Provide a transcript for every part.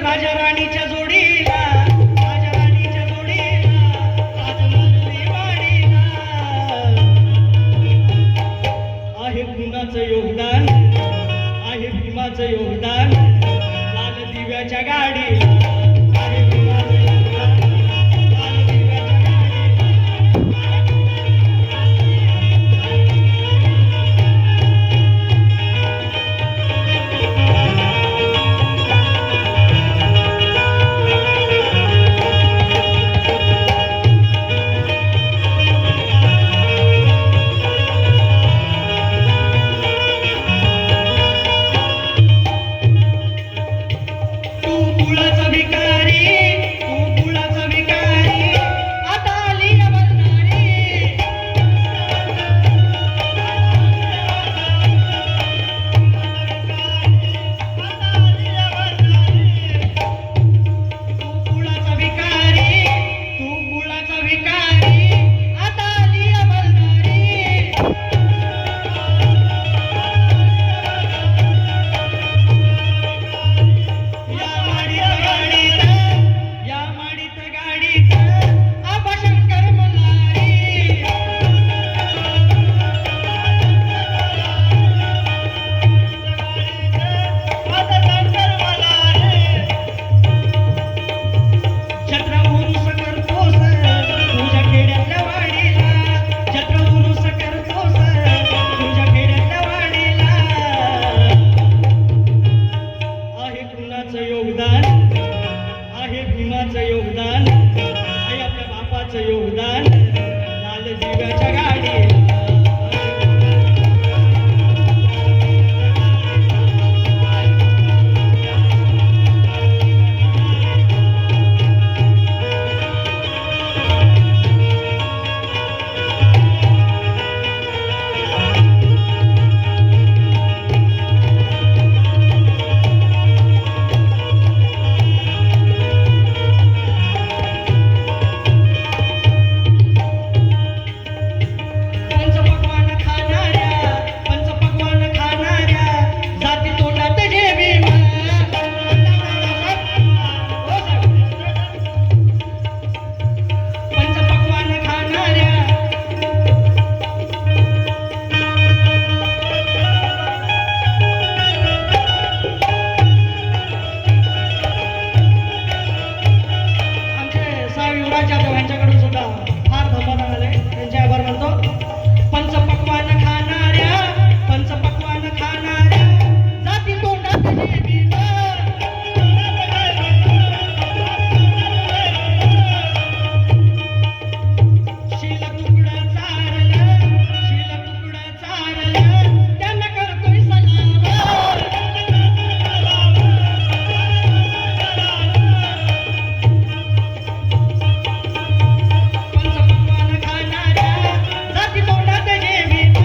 राजा राणीच्या जोडीला, राजा राणीच्या जोडीला आज लागली वाडीला. आहे कुणाचं योगदान, आहे भीमाचं योगदान लाल दिव्याच्या गाडीला. आहे भीमाचं योगदान लाल दिव्याच्या कुळाचा भिकारी, तू कुळाचा भिकारी आता आली अमरनारी. तू कुळाचा भिकारी, तू कुळाचा भिकारी आता आली अमरनारी. या माडीत गाडीत आबा शंकर मल्हारी. छत्र उरुस करतोस तुझ्या खेड्यातल्या वाडीला, छत्र उरुस करतोस तुझ्या खेड्यातल्या वाडीला. आहे कुणाचं योगदान, आहे भीमाचं योगदान, आहे आपल्या बापाचं योगदान लाल दिव्याच्या गाडीला. पंचपक्वान्न खाणाऱ्या, पंचपक्वान्न खाणाऱ्या जाती तोंडात जे भीमा. पंचपक्वान्न खाणाऱ्या आमचे साहेब युवराज जाधव यांच्याकडून सुद्धा फार धन्यवाद आले, त्यांचे आभार मानतो. पंचपक्वान्न खाणाऱ्या, पंचपक्वान्न खाणाऱ्या जाती तोंडात जे भीमा. शिला तुकडं चारलं, शिला तुकडं चारलं त्यांना करतोय सलाम. पंचपक्वान्न खाणाऱ्या जाती तोंडात जे भीमा.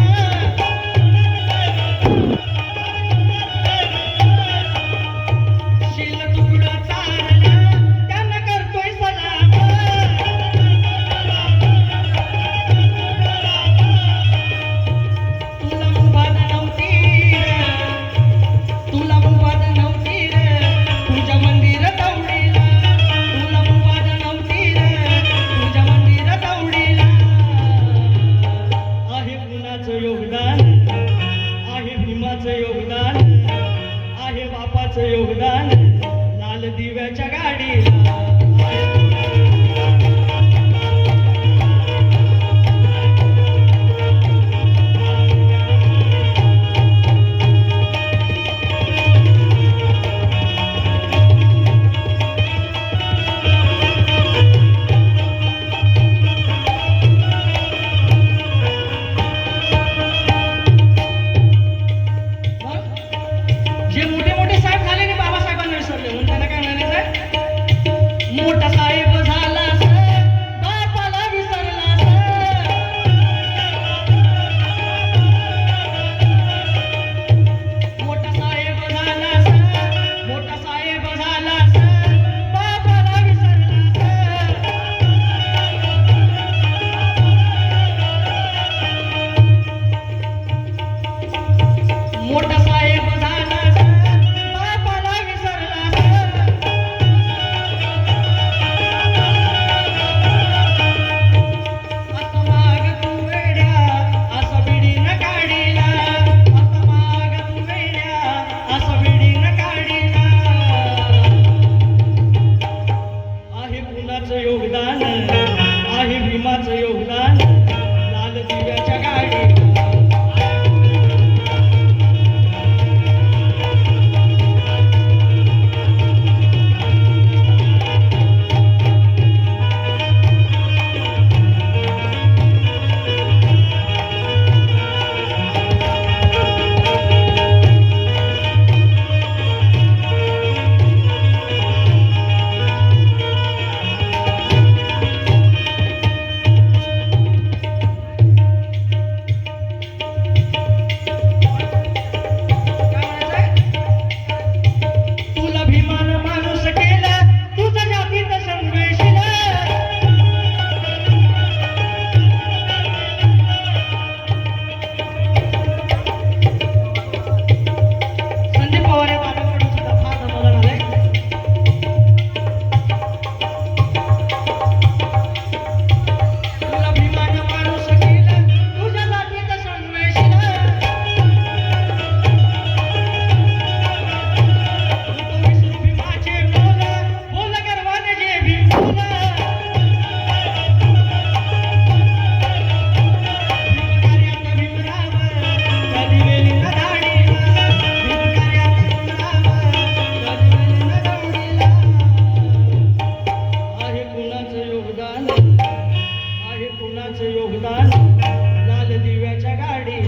योगदान आहे कुणाचं योगदान लाल दिव्याच्या गाडी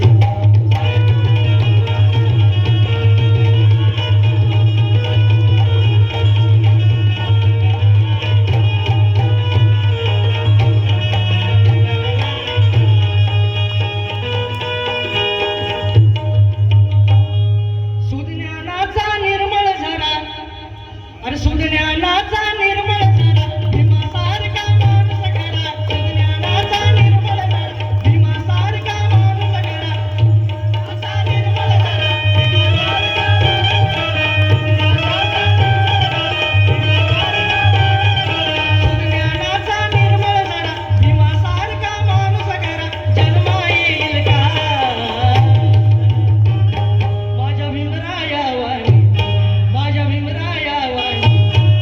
सुज्ञानाचा निर्मळ झरा अरे सुज्ञानाचा निर्मळ झरा भीमासारखा माणूस घडा सुज्ञानाचा निर्मळ झरा भीमासारखा माणूस घडा असा निर्मळ झरा सुज्ञानाचा निर्मळ झरा भीमासारखा माणूस घडा जन्मा येईल का माझ्या भीमरायावानी माझ्या भीमरायावानी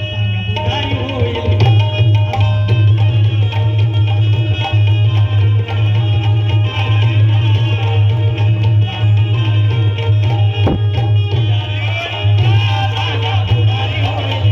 सांगा पुढारी होईल सांगा पुढारी होईल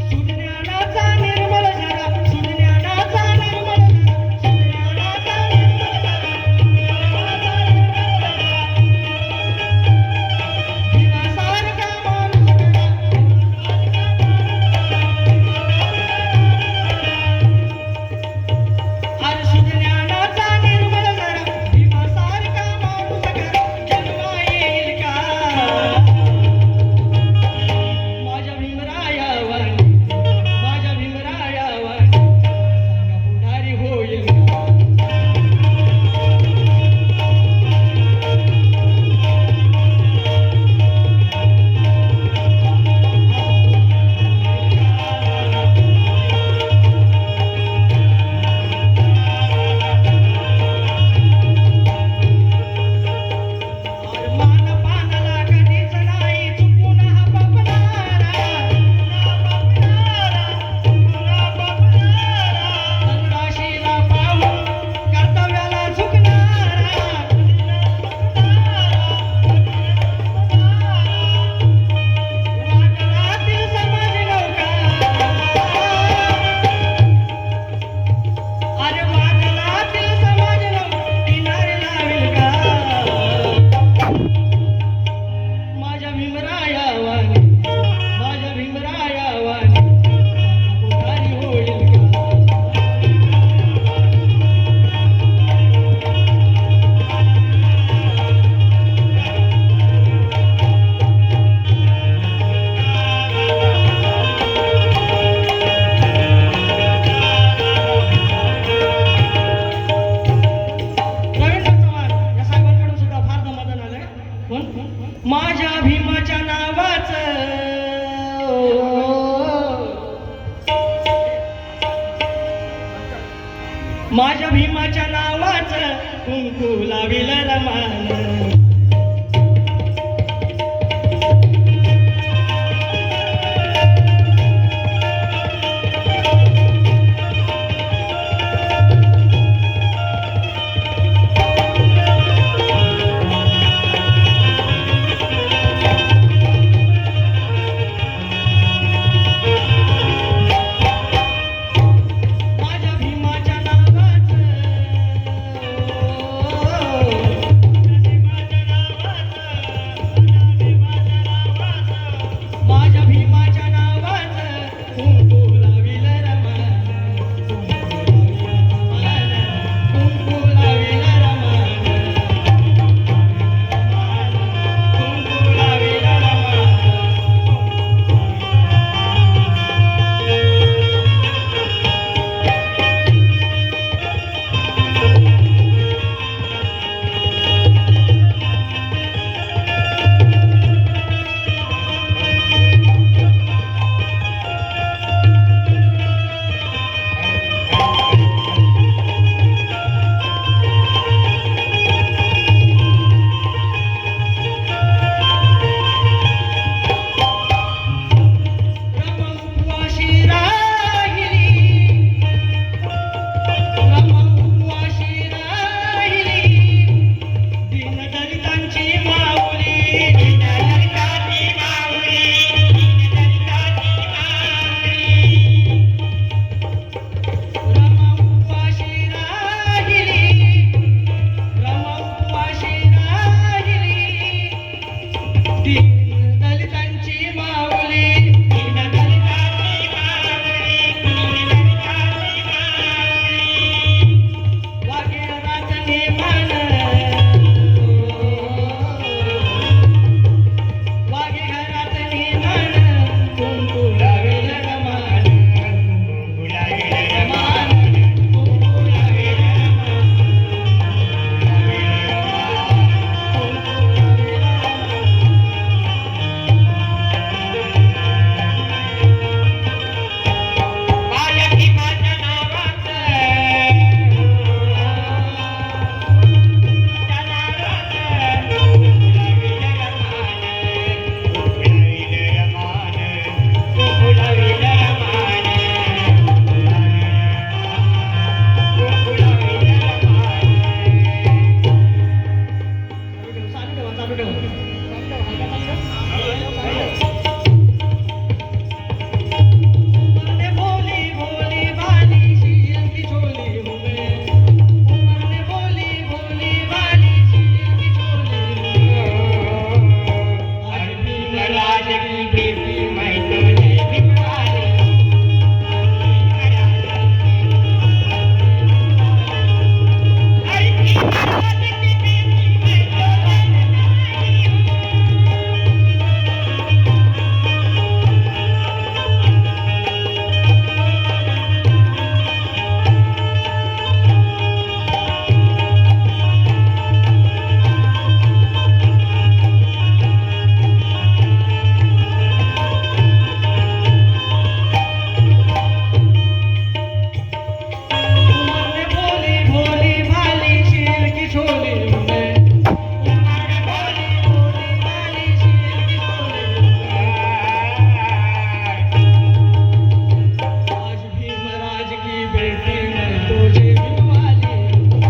सुज्ञानाचा निर्मळ झरा सुज्ञानाचा निर्मळ झरा सुज्ञानाचा निर्मळ भीमासारखा माणूस घडा अरे सुज्ञानाचा निर्मळ झरा भीमासारखा माणूस घडा जन्मा येईल का माझ्या भीमरायावानी माझ्या भीमरायावानी सांगा पुढारी होईल का मान पानाला कधीच नाही चुकून हा बापणारा धनराशीला पाहून कर्तव्याला झुकणारा वादळातील समाज नौका अरे वादळातील समाज नौका किनारे लावेल का माझ्या भीमरायावानी माझ्या भीमरायावानी सांगा पुढारी होईल का रवींद्र चव्हाण या साहेबांकडून सुद्धा फार समाधान आलंय कोण माझ्या भीमाच्या नावाचं माझ्या भीमाच्या नावाचं कुंकू लाविल रमान माझ्या भीमाच्या नावाचं दीन दलितांची माऊली, दीन दलितांची माऊली, दीन दलितांची माऊली. वागे रातने मान, वागे घरातने मान, कुंकू लावेल रमान, कुंकू लावेल रमान, कुंकू लावेल रमान. बाळकी माझ्या नावात, त्या नावात कुंकू लावेल रमान, कुंकू लावेल रमान, कुंकू लावेल रमान, कुंकू लावेल रमान. चालू ठेवा. उमरने भोली भोली भाली शीर की झोली हूँ मैं, उमरने भोली भोली भाली शीर की झोली हूँ मैं. आज भी महाराज की बेटी मैं तो जय भिवाली, आज भी महाराज की बेटी मैं तो जय भिवाली हूँ. उमरने भोली भोली भाली शीर की झोली हूँ मैं, उमरने भोली भोली भाली शीर की झोली हूँ मैं. आज भी महाराज की बेटी मैं तो जय भिवाली हूँ.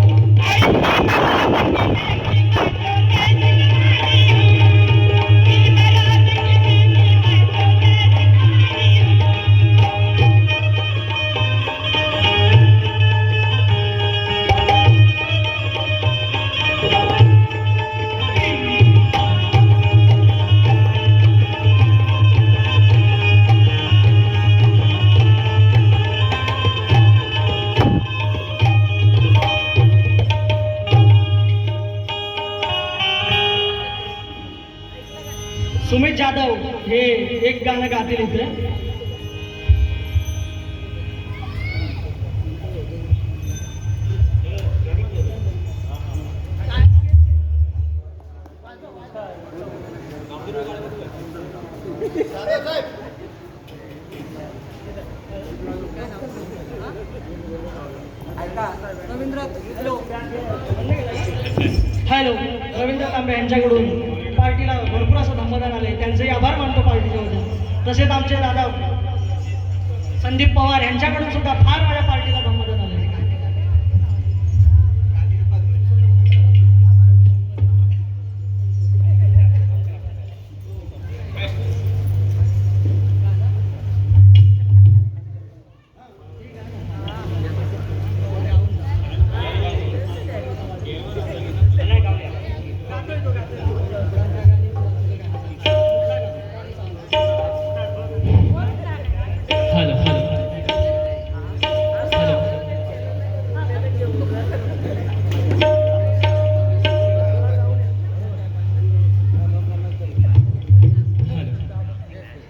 सुमित जाधव हे एक गाणं गातील इथे. हॅलो, रवींद्र तांबे यांच्याकडून पार्टीला भरपूर असं धम्मदान आले, त्यांचेही आभार मानतो पार्टीच्या वतीने. तसेच आमचे दादा संदीप पवार यांच्याकडून सुद्धा फार माझ्या पार्टीला धम्मदान आले.